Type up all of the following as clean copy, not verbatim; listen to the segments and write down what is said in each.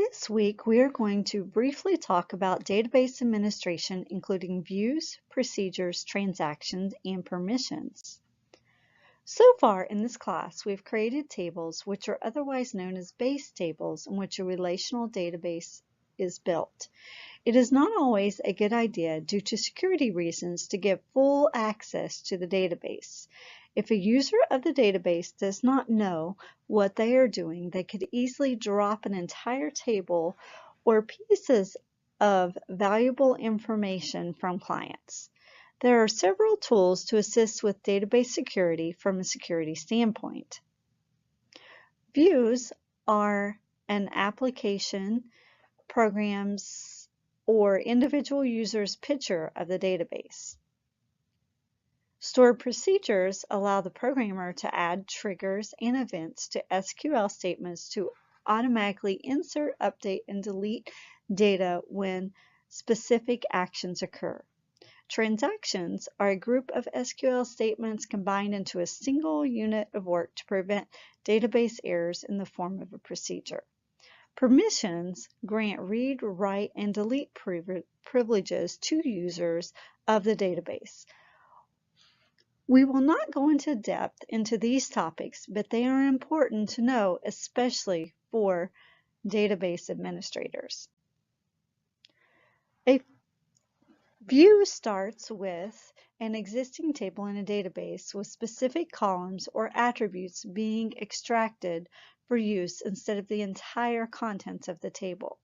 This week, we are going to briefly talk about database administration, including views, procedures, transactions, and permissions. So far in this class, we've created tables which are otherwise known as base tables in which a relational database is built. It is not always a good idea due to security reasons to give full access to the database. If a user of the database does not know what they are doing, they could easily drop an entire table or pieces of valuable information from clients. There are several tools to assist with database security from a security standpoint. Views are an application, programs, or individual user's picture of the database. Stored procedures allow the programmer to add triggers and events to SQL statements to automatically insert, update, and delete data when specific actions occur. Transactions are a group of SQL statements combined into a single unit of work to prevent database errors in the form of a procedure. Permissions grant read, write, and delete privileges to users of the database. We will not go into depth into these topics, but they are important to know, especially for database administrators. A view starts with an existing table in a database with specific columns or attributes being extracted for use instead of the entire contents of the table.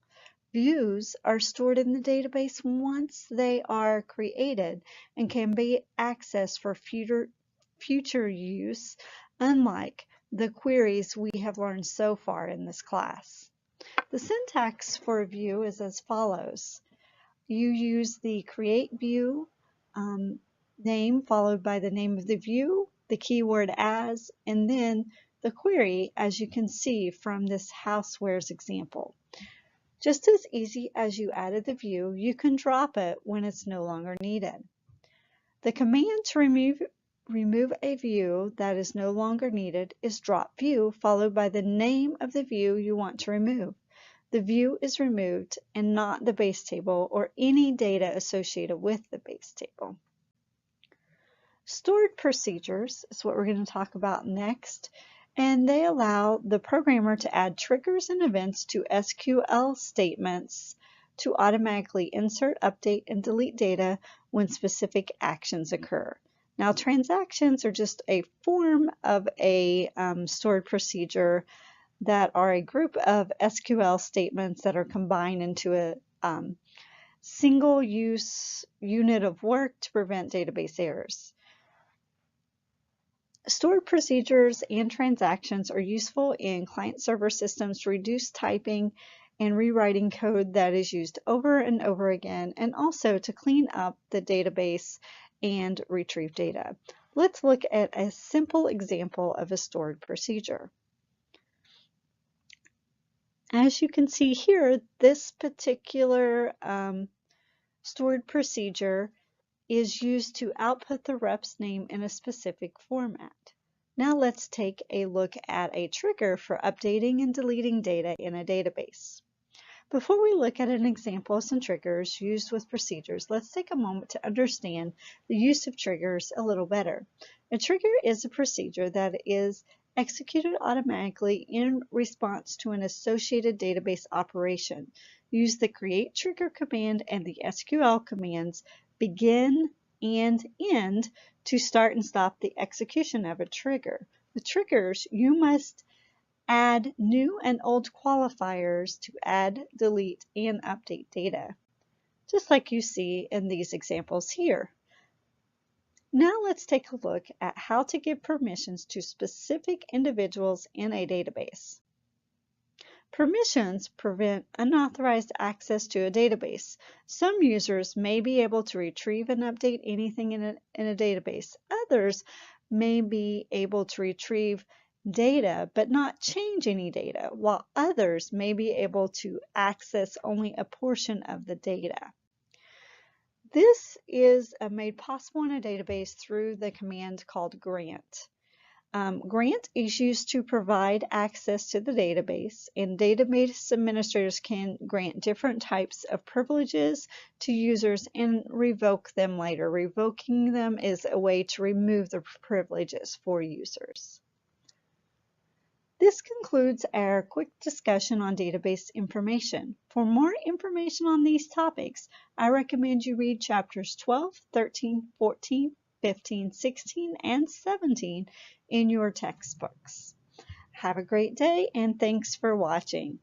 Views are stored in the database once they are created and can be accessed for future use, unlike the queries we have learned so far in this class. The syntax for a view is as follows. You use the create view name followed by the name of the view, the keyword as, and then the query, as you can see from this housewares example. Just as easy as you added the view, you can drop it when it's no longer needed. The command to remove a view that is no longer needed is drop view followed by the name of the view you want to remove. The view is removed and not the base table or any data associated with the base table. Stored procedures is what we're going to talk about next. And they allow the programmer to add triggers and events to SQL statements to automatically insert, update, and delete data when specific actions occur. Now, transactions are just a form of a stored procedure that are a group of SQL statements that are combined into a single-use unit of work to prevent database errors. Stored procedures and transactions are useful in client-server systems to reduce typing and rewriting code that is used over and over again, and also to clean up the database and retrieve data. Let's look at a simple example of a stored procedure. As you can see here, this particular stored procedure is used to output the rep's name in a specific format. Now let's take a look at a trigger for updating and deleting data in a database. Before we look at an example of some triggers used with procedures, let's take a moment to understand the use of triggers a little better. A trigger is a procedure that is executed automatically in response to an associated database operation. Use the create trigger command and the SQL commands begin and end to start and stop the execution of a trigger. With triggers, you must add new and old qualifiers to add, delete, and update data, just like you see in these examples here. Now let's take a look at how to give permissions to specific individuals in a database. Permissions prevent unauthorized access to a database. Some users may be able to retrieve and update anything in a database. Others may be able to retrieve data but not change any data, while others may be able to access only a portion of the data. This is made possible in a database through the command called grant. Grant is used to provide access to the database, and database administrators can grant different types of privileges to users and revoke them later. Revoking them is a way to remove the privileges for users. This concludes our quick discussion on database information. For more information on these topics, I recommend you read chapters 12, 13, 14, 15, 16, and 17 in your textbooks. Have a great day, and thanks for watching.